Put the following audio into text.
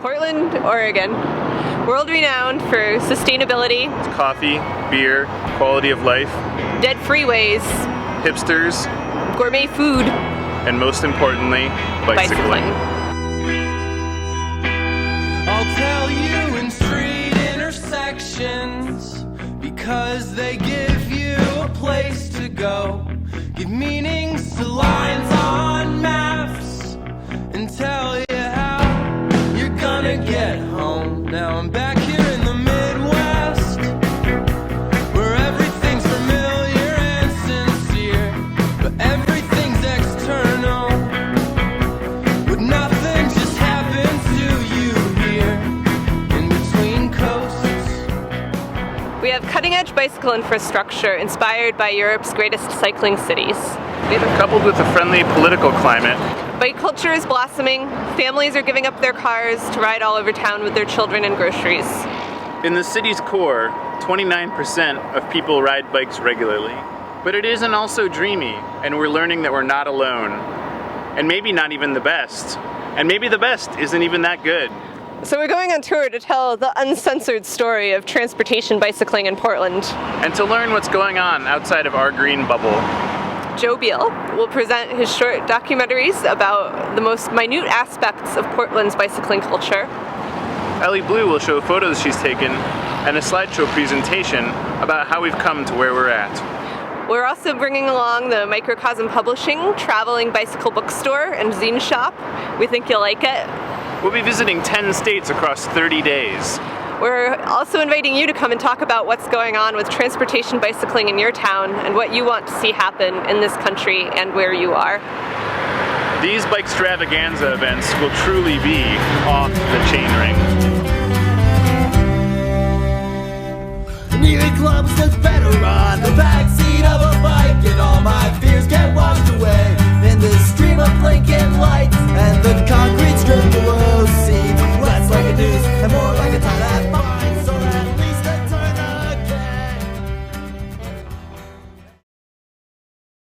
Portland, Oregon. World-renowned for sustainability, Coffee, beer, quality of life, dead freeways, hipsters, gourmet food, and most importantly, bicycling. I'll tell you in street intersections, because they give you a place to go, give meanings to lines on maps, and tell you how you're gonna get home. Now I'm back here in the Midwest, where everything's familiar and sincere, but everything's external, but nothing just happens to you here in between coasts. We have cutting-edge bicycle infrastructure inspired by Europe's greatest cycling cities. Coupled with a friendly political climate, Bike culture is blossoming. Families are giving up their cars to ride all over town with their children and groceries. in the city's core, 29% of people ride bikes regularly. But it isn't also dreamy, and we're learning that we're not alone. And maybe not even the best. And maybe the best isn't even that good. So we're going on tour to tell the uncensored story of transportation bicycling in Portland. And to learn what's going on outside of our green bubble. Joe Beal will present his short documentaries about the most minute aspects of Portland's bicycling culture. Ellie Blue will show photos she's taken and a slideshow presentation about how we've come to where we're at. We're also bringing along the Microcosm Publishing traveling bicycle bookstore and zine shop. We think you'll like it. We'll be visiting 10 states across 30 days. We're also inviting you to come and talk about what's going on with transportation bicycling in your town and what you want to see happen in this country and where you are. These bike extravaganza events will truly be off the chainring. Kneeling clubs look better on the backseat of a bike, and all my fears get washed away in this stream of